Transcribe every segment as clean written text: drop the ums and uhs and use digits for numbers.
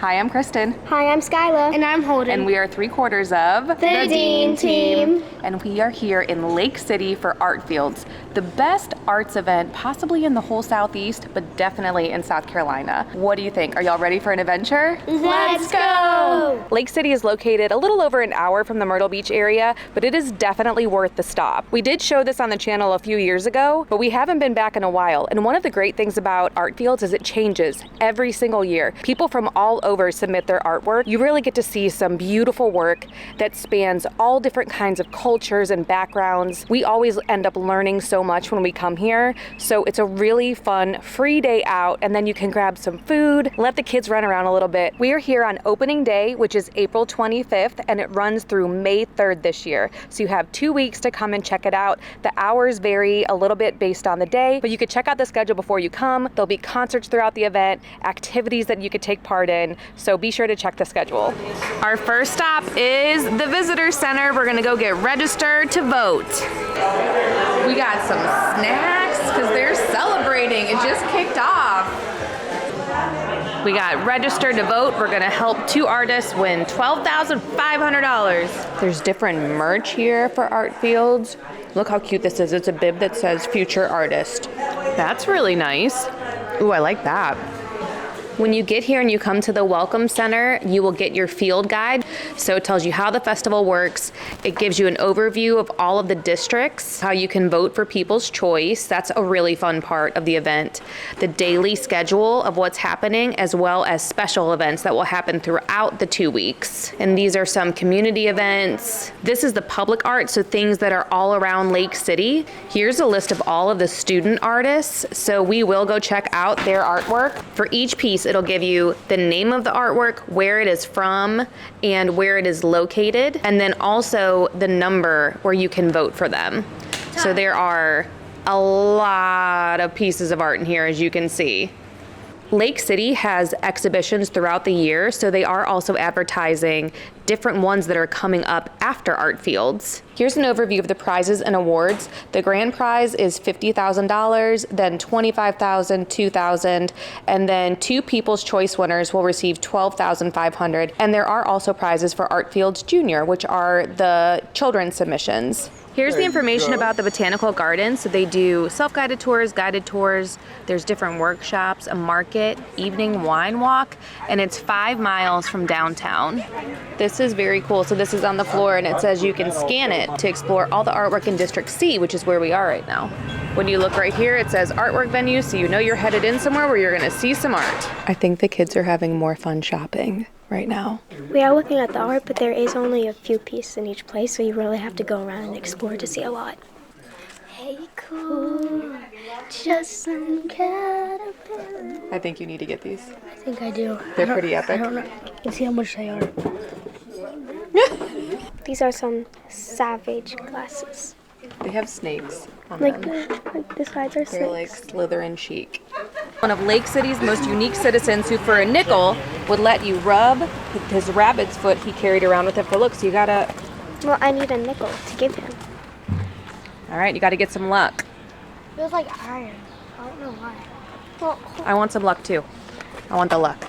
Hi, I'm Kristen. Hi, I'm Skyla. And I'm Holden. And we are 3/4 of the Dean Team. And we are here in Lake City for ArtFields, the best arts event possibly in the whole Southeast, but definitely in South Carolina. What do you think? Are y'all ready for an adventure? Let's go! Lake City is located a little over an hour from the Myrtle Beach area, but it is definitely worth the stop. We did show this on the channel a few years ago, but we haven't been back in a while. And one of the great things about ArtFields is it changes every single year. People from all over submit their artwork. You really get to see some beautiful work that spans all different kinds of cultures and backgrounds. We always end up learning so much when we come here. So it's a really fun, free day out, and then you can grab some food, let the kids run around a little bit. We are here on opening day, which is April 25th, and it runs through May 3rd this year. So you have 2 weeks to come and check it out. The hours vary a little bit based on the day, but you could check out the schedule before you come. There'll be concerts throughout the event, activities that you could take part in. So be sure to check the schedule. Our first stop is the Visitor Center. We're gonna go get registered to vote. We got some snacks because they're celebrating. It just kicked off. We got registered to vote. We're gonna help 2 artists win $12,500. There's different merch here for ArtFields. Look how cute this is. It's a bib that says future artist. That's really nice. Ooh, I like that. When you get here and you come to the Welcome Center, you will get your field guide. So it tells you how the festival works. It gives you an overview of all of the districts, how you can vote for people's choice. That's a really fun part of the event. The daily schedule of what's happening, as well as special events that will happen throughout the 2 weeks. And these are some community events. This is the public art, so things that are all around Lake City. Here's a list of all of the student artists. So we will go check out their artwork. For each piece, it'll give you the name of the artwork, where it is from, and where it is located, and then also the number where you can vote for them. So there are a lot of pieces of art in here, as you can see. Lake City has exhibitions throughout the year, so they are also advertising different ones that are coming up after ArtFields. Here's an overview of the prizes and awards. The grand prize is $50,000, then $25,000, $2,000, and then 2 People's Choice winners will receive $12,500. And there are also prizes for ArtFields Junior, which are the children's submissions. Here's the information about the Botanical Gardens. So they do self-guided tours, guided tours. There's different workshops, a market, evening wine walk, and it's 5 miles from downtown. This is very cool. So this is on the floor and it says you can scan it to explore all the artwork in District C, which is where we are right now. When you look right here, it says artwork venue, so you know you're headed in somewhere where you're gonna see some art. I think the kids are having more fun shopping right now. We are looking at the art, but there is only a few pieces in each place, so you really have to go around and explore to see a lot. Hey, cool, just some caterpillar. I think you need to get these. I think I do. They're pretty epic. I don't know. Let's see how much they are. These are some savage glasses. They have snakes on Like them. the sides are They're like snakes. Slytherin chic. One of Lake City's most unique citizens who for a nickel would let you rub his rabbit's foot he carried around with him for looks. You gotta, Well, I need a nickel to give him. all right, you gotta get some luck. Feels like iron. I don't know why. Well, I want some luck too. I want the luck.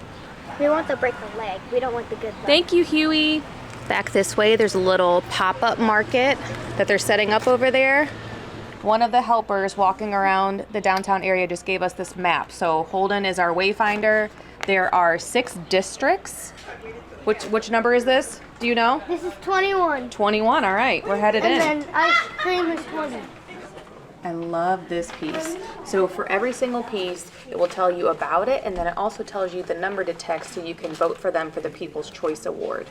we want to break the leg. We don't want the good leg. Thank you, Huey. Back this way, there's a little pop-up market that they're setting up over there. One of the helpers walking around the downtown area just gave us this map. So Holden is our wayfinder. There are 6 districts. Which number is this? Do you know? This is 21. 21, all right, we're headed in. And then ice cream is 20. I love this piece. So for every single piece, it will tell you about it, and then it also tells you the number to text so you can vote for them for the People's Choice Award.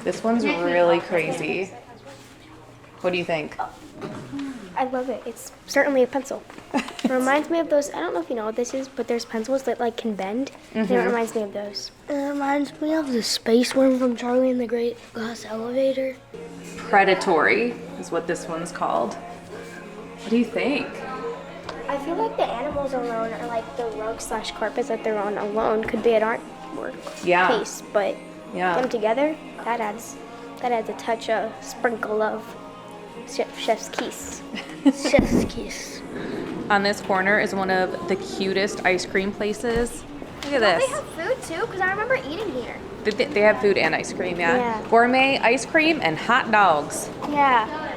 This one's really crazy. What do you think? I love it. It's certainly a pencil. It reminds me of those, I don't know if you know what this is, but there's pencils that like can bend. And it reminds me of those. It reminds me of the space worm from Charlie and the Great Glass Elevator. Predatory is what this one's called. What do you think? I feel like the animals alone, or like the rug/carpets that they're on alone, could be an artwork piece, but them together, that adds a touch, a sprinkle of chef's kiss. Chef's kiss. On this corner is one of the cutest ice cream places. Look at They this. have food too, because I remember eating here. They have food and ice cream, yeah. Yeah. Gourmet ice cream and hot dogs. Yeah.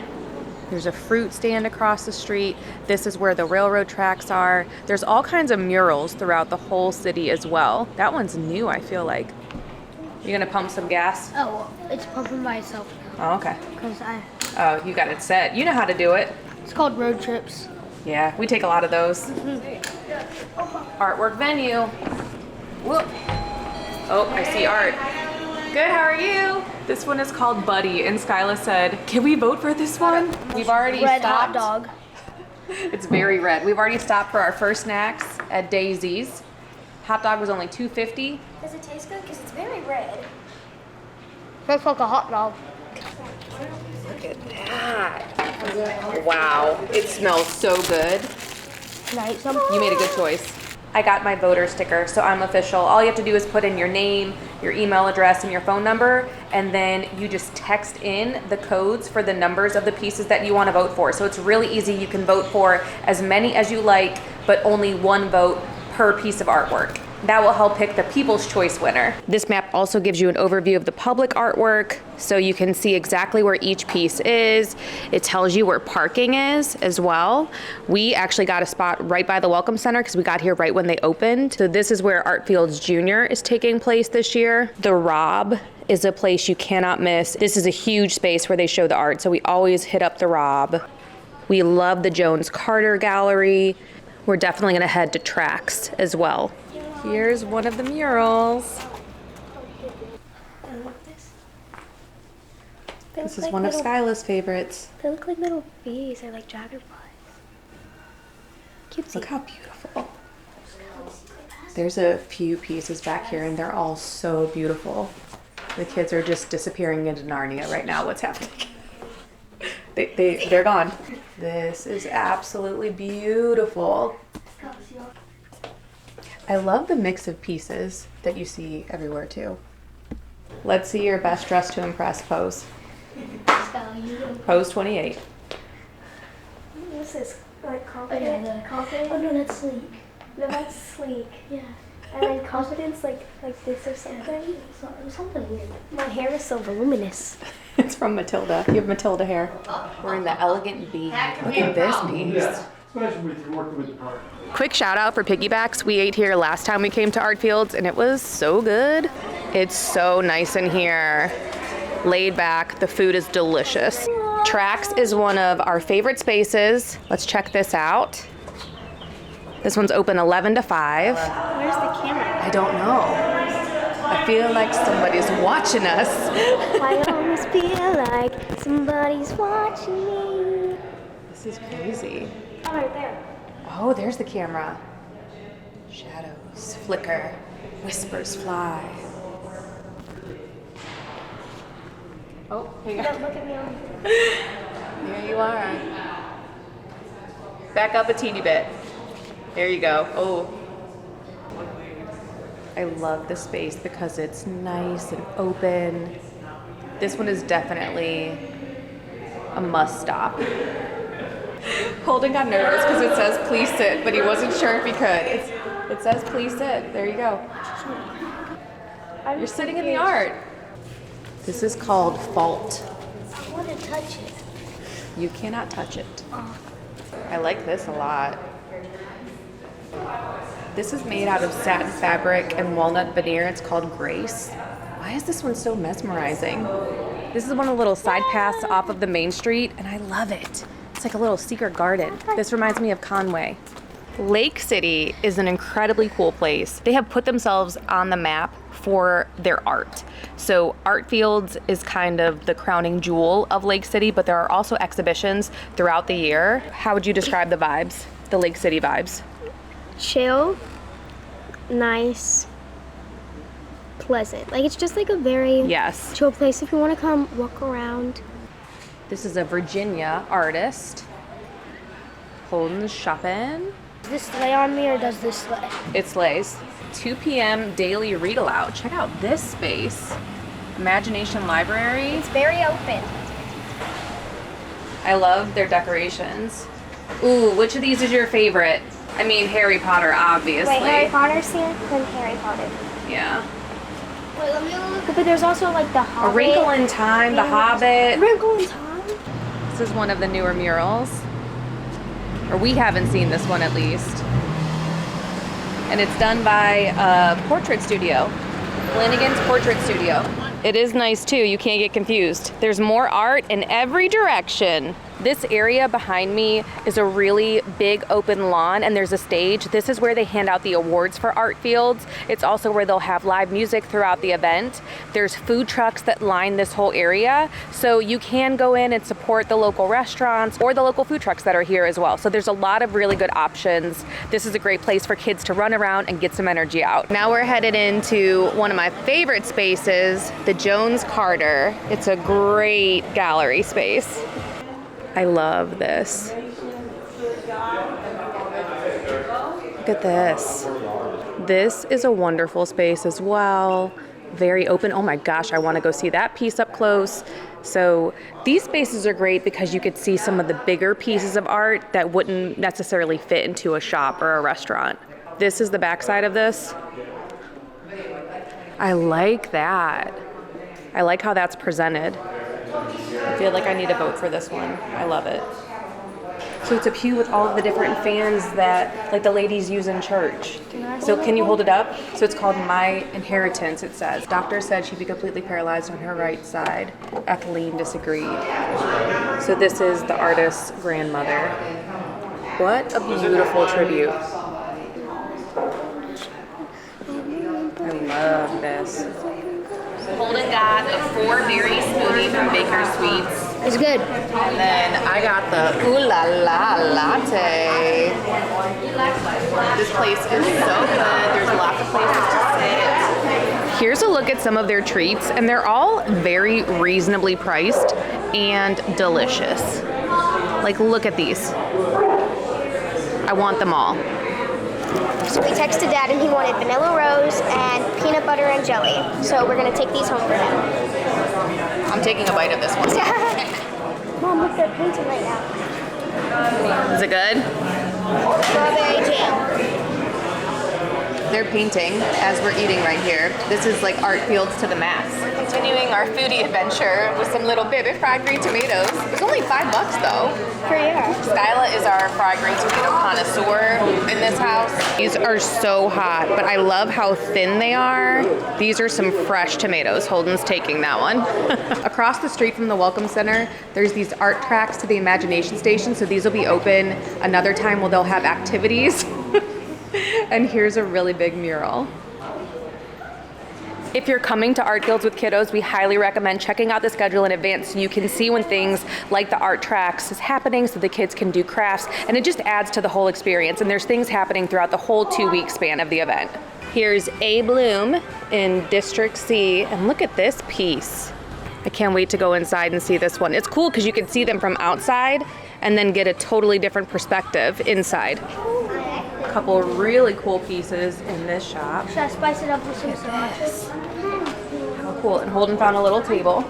There's a fruit stand across the street. This is where the railroad tracks are. There's all kinds of murals throughout the whole city as well. That one's new, I feel like. You're gonna pump some gas? Oh, it's pumping by itself now. Oh, okay. Because Oh, you got it set. You know how to do it. it's called road trips. Yeah, we take a lot of those. Artwork venue. Whoop. Oh, I see art. Good, how are you? This one is called Buddy, and Skyla said, can we vote for this one? We've already Red stopped. hot dog. It's very red. We've already stopped for our first snacks at Daisy's. Hot dog was only $2.50. Does it taste good? Because it's very red. Looks like a hot dog. Look at that. Wow, it smells so good. Nice. You made a good choice. I got my voter sticker, so I'm official. All you have to do is put in your name, your email address, and your phone number, and then you just text in the codes for the numbers of the pieces that you want to vote for. So it's really easy. You can vote for as many as you like, but only one vote per piece of artwork. That will help pick the People's Choice winner. This map also gives you an overview of the public artwork, so you can see exactly where each piece is. It tells you where parking is as well. We actually got a spot right by the Welcome Center because we got here right when they opened. So this is where ArtFields Junior is taking place this year. The Rob is a place you cannot miss. This is a huge space where they show the art, so we always hit up the Rob. We love the Jones Carter Gallery. We're definitely gonna head to Tracks as well. Here's one of the murals. This is one of Skyla's favorites. They look like little bees or like dragonflies. Cutesy. Look how beautiful. There's a few pieces back here and they're all so beautiful. The kids are just disappearing into Narnia right now. What's happening? They're gone. This is absolutely beautiful. I love the mix of pieces that you see everywhere too. Let's see your best dress to impress pose. Pose 28. What's this? Like confident? Confident? Oh no, that's sleek. No, that's sleek. Yeah. And then confidence, like this or something. Something weird. My hair is so voluminous. It's from Matilda. You have Matilda hair. We're in the Elegant Bee. Look at this piece. Especially with working with the partner. Quick shout out for piggybacks. We ate here last time we came to ArtFields and it was so good. It's so nice in here. Laid back, the food is delicious. Tracks is one of our favorite spaces. Let's check this out. This one's open 11 to 5. Where's the camera? I don't know. I feel like somebody's watching us. I always feel like somebody's watching me. This is crazy. Oh, right there. Oh, there's the camera. Shadows flicker, whispers fly. Oh, here you go. Look at me on. Here you are. Back up a teeny bit. There you go. Oh. I love this space because it's nice and open. This one is definitely a must stop. Holden got nervous because it says please sit, but he wasn't sure if he could. It says please sit. There you go. You're sitting in the art. This is called Fault. I want to touch it. You cannot touch it. I like this a lot. This is made out of satin fabric and walnut veneer. It's called Grace. Why is this one so mesmerizing? This is one of the little side paths off of the main street, and I love it. It's like a little secret garden. This reminds me of Conway. Lake City is an incredibly cool place. They have put themselves on the map for their art. So ArtFields is kind of the crowning jewel of Lake City, but there are also exhibitions throughout the year. How would you describe the vibes, the Lake City vibes? Chill, nice, pleasant. Like it's just like a very Yes. chill place if you want to come walk around. This is a Virginia artist. Holden's shopping. Does this lay on me or does this lay? It slays. 2 p.m. daily read aloud. Check out this space. Imagination Library. It's very open. I love their decorations. Ooh, which of these is your favorite? I mean, Harry Potter, obviously. Wait, Harry Potter's here? Then Harry Potter. Yeah. Wait, let me look. But there's also like the Hobbit. A Wrinkle in Time, The Hobbit. Wrinkle in Time? This is one of the newer murals. Or we haven't seen this one at least. And it's done by a portrait studio. Flanagan's Portrait Studio. It is nice too, you can't get confused. There's more art in every direction. This area behind me is a really big open lawn and there's a stage. This is where they hand out the awards for ArtFields. It's also where they'll have live music throughout the event. There's food trucks that line this whole area. So you can go in and support the local restaurants or the local food trucks that are here as well. So there's a lot of really good options. This is a great place for kids to run around and get some energy out. Now we're headed into one of my favorite spaces, the Jones Carter. It's a great gallery space. I love this. Look at this. This is a wonderful space as well. Very open. Oh my gosh, I want to go see that piece up close. So these spaces are great because you could see some of the bigger pieces of art that wouldn't necessarily fit into a shop or a restaurant. This is the backside of this. I like that. I like how that's presented. I feel like I need to vote for this one. I love it. So it's a pew with all of the different fans that like the ladies use in church. So can you hold it up? So it's called My Inheritance, it says. Doctor said she'd be completely paralyzed on her right side. Ethelene disagreed. So this is the artist's grandmother. What a beautiful tribute. I love this. Holden got a 4-berry smoothie from Baker Sweets. It's good. And then I got the Ooh La La latte. This place is so good. There's lots of places to sit. Here's a look at some of their treats, and they're all very reasonably priced and delicious. Like, look at these. I want them all. So we texted Dad and he wanted vanilla rose and peanut butter and jelly. So we're gonna take these home for him. I'm taking a bite of this one. Mom, look, they're painting right now. Is it good? Strawberry jam. They're painting as we're eating right here. This is like ArtFields to the max. Continuing our foodie adventure with some little baby fried green tomatoes. It's only $5 though. For you. Skyla is our fried green tomato connoisseur in this house. These are so hot, but I love how thin they are. These are some fresh tomatoes. Holden's taking that one. Across the street from the Welcome Center, there's these art tracks to the Imagination Station. So these will be open another time where they'll have activities. And here's a really big mural. If you're coming to ArtFields with kiddos, we highly recommend checking out the schedule in advance so you can see when things like the art tracks is happening so the kids can do crafts, and it just adds to the whole experience. And there's things happening throughout the whole 2-week span of the event. Here's A. Bloom in District C, and look at this piece. I can't wait to go inside and see this one. It's cool because you can see them from outside and then get a totally different perspective inside. A couple really cool pieces in this shop. Should I spice it up with some sauce? How cool. And Holden found a little table.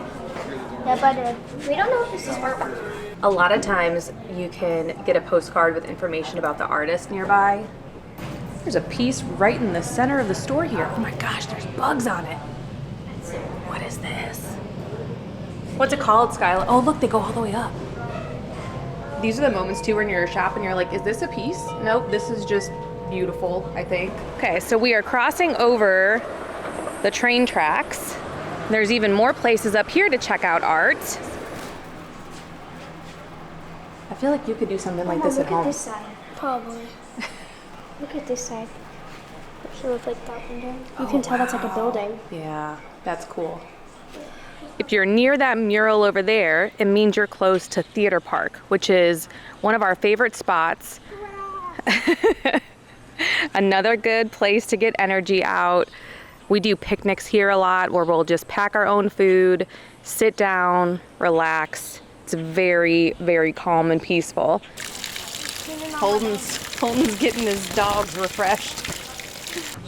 Yep, I did. We don't know if this is art. A lot of times you can get a postcard with information about the artist nearby. There's a piece right in the center of the store here. Oh my gosh, there's bugs on it. What is this? What's it called, Skyla? Oh, look, they go all the way up. These are the moments too when you're shopping, you're like, is this a piece? Nope, this is just beautiful, I think. Okay, so we are crossing over the train tracks. There's even more places up here to check out art. I feel like you could do something like this at home. Look at this side. Probably. Look at this side. It looks like that window. You can tell that's like a building. Yeah, that's cool. If you're near that mural over there, it means you're close to Theater Park, which is one of our favorite spots. Another good place to get energy out. We do picnics here a lot where we'll just pack our own food, sit down, relax. It's very, very calm and peaceful. Holden's getting his dogs refreshed.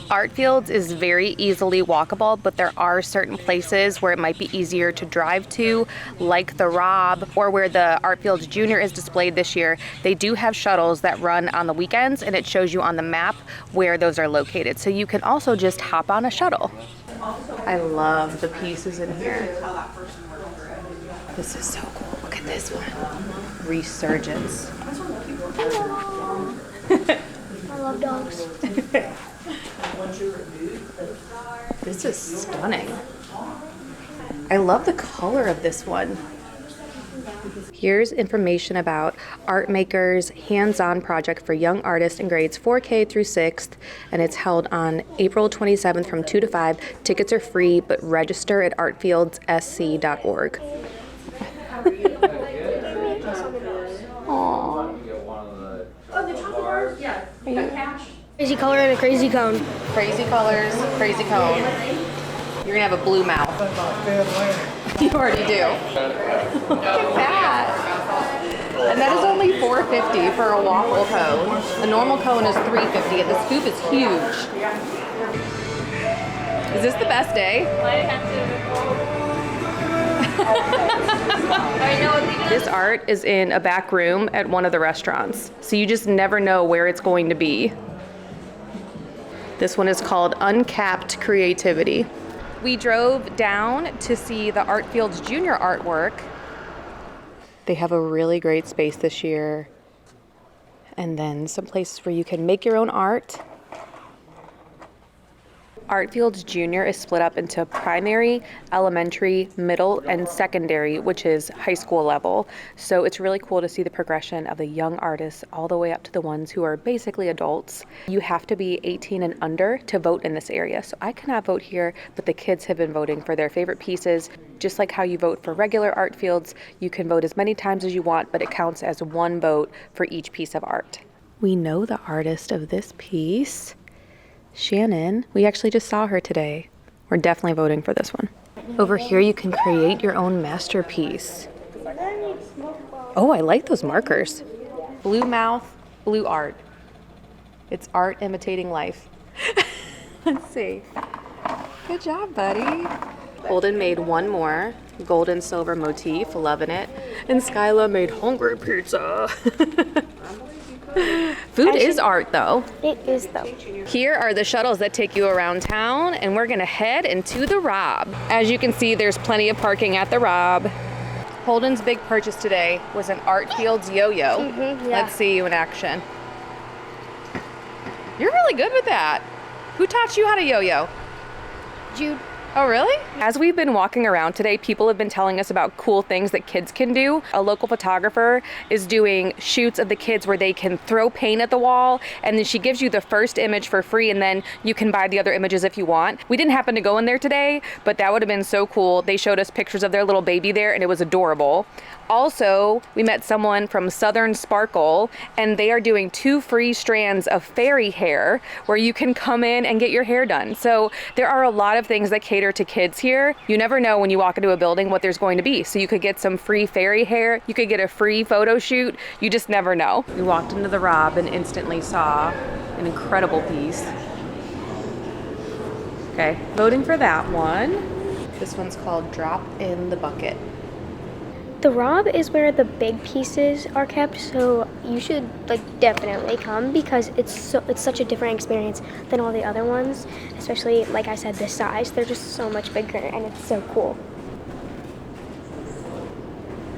ArtFields is very easily walkable, but there are certain places where it might be easier to drive to, like the Rob, or where the ArtFields Junior is displayed this year. They do have shuttles that run on the weekends, and it shows you on the map where those are located. So you can also just hop on a shuttle. I love the pieces in here. This is so cool. Look at this one. Resurgence. I love dogs. This is stunning. I love the color of this one. Here's information about Art Maker's hands-on project for young artists in grades 4K through 6th, and it's held on April 27th from 2 to 5. Tickets are free, but register at artfieldssc.org. Crazy color and a crazy cone. Crazy colors, crazy cone. You're gonna have a blue mouth. You already do. Look at that. And that is only $4.50 for a waffle cone. A normal cone is $3.50, and the scoop is huge. Is this the best day? This art is in a back room at one of the restaurants, so you just never know where it's going to be. This one is called Uncapped Creativity. We drove down to see the ArtFields Junior artwork. They have a really great space this year. And then some places where you can make your own art. ArtFields Junior is split up into primary, elementary, middle, and secondary, which is high school level. So it's really cool to see the progression of the young artists all the way up to the ones who are basically adults. You have to be 18 and under to vote in this area. So I cannot vote here, but the kids have been voting for their favorite pieces. Just like how you vote for regular ArtFields, you can vote as many times as you want, but it counts as one vote for each piece of art. We know the artist of this piece. Shannon, we actually just saw her today. We're definitely voting for this one. Over here you can create your own masterpiece. Oh, I like those markers. Blue mouth, blue art. It's art imitating life. Let's see. Good job, buddy. Holden made one more. Gold and silver motif, loving it. And Skyla made hungry pizza. Food is art, though. It is, though. Here are the shuttles that take you around town, and we're gonna head into the Rob. As you can see, there's plenty of parking at the Rob. Holden's big purchase today was an ArtFields yo-yo. Yeah. Let's see you in action. You're really good with that. Who taught you how to yo-yo? Jude. Oh, really? As we've been walking around today, people have been telling us about cool things that kids can do. A local photographer is doing shoots of the kids where they can throw paint at the wall, and then she gives you the first image for free, and then you can buy the other images if you want. We didn't happen to go in there today, but that would have been so cool. They showed us pictures of their little baby there, and it was adorable. Also, we met someone from Southern Sparkle, and they are doing 2 free strands of fairy hair where you can come in and get your hair done. So there are a lot of things that cater to kids here. You never know when you walk into a building what there's going to be. So you could get some free fairy hair, you could get a free photo shoot, you just never know. We walked into the Rob and instantly saw an incredible piece. Okay, voting for that one. This one's called Drop in the Bucket. The Rob is where the big pieces are kept, so you should definitely come because it's such a different experience than all the other ones, especially like I said, the size. They're just so much bigger and it's so cool.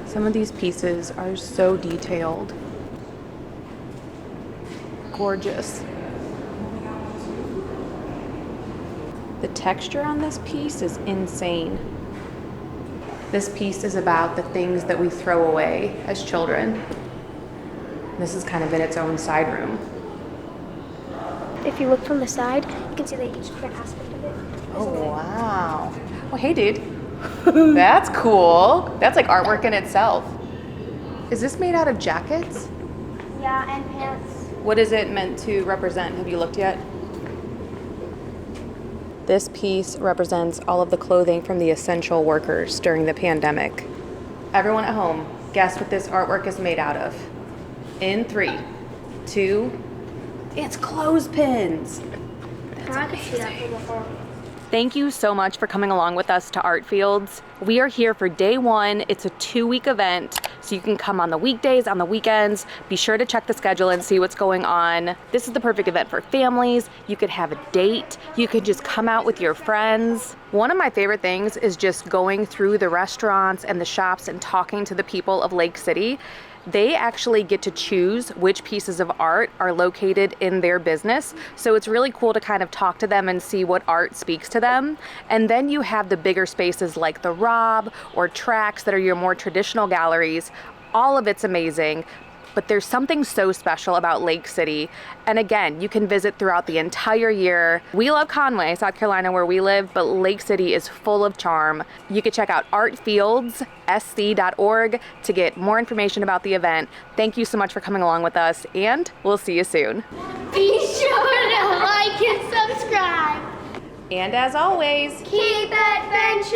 Some of these pieces are so detailed. Gorgeous. The texture on this piece is insane. This piece is about the things that we throw away as children. This is kind of in its own side room. If you look from the side, you can see each different aspect of it. Oh, wow. Well, hey, dude. That's cool. That's like artwork in itself. Is this made out of jackets? Yeah, and pants. What is it meant to represent? Have you looked yet? This piece represents all of the clothing from the essential workers during the pandemic. Everyone at home, guess what this artwork is made out of? In 3, 2, it's clothespins. I could see that from before. Thank you so much for coming along with us to ArtFields. We are here for day one. It's a 2-week event, so you can come on the weekdays, on the weekends. Be sure to check the schedule and see what's going on. This is the perfect event for families. You could have a date. You could just come out with your friends. One of my favorite things is just going through the restaurants and the shops and talking to the people of Lake City. They actually get to choose which pieces of art are located in their business. So it's really cool to kind of talk to them and see what art speaks to them. And then you have the bigger spaces like the Rob or Tracks that are your more traditional galleries. All of it's amazing. But there's something so special about Lake City. And again, you can visit throughout the entire year. We love Conway, South Carolina, where we live, but Lake City is full of charm. You can check out artfields.sc.org to get more information about the event. Thank you so much for coming along with us, and we'll see you soon. Be sure to like and subscribe. And as always, Keep adventure.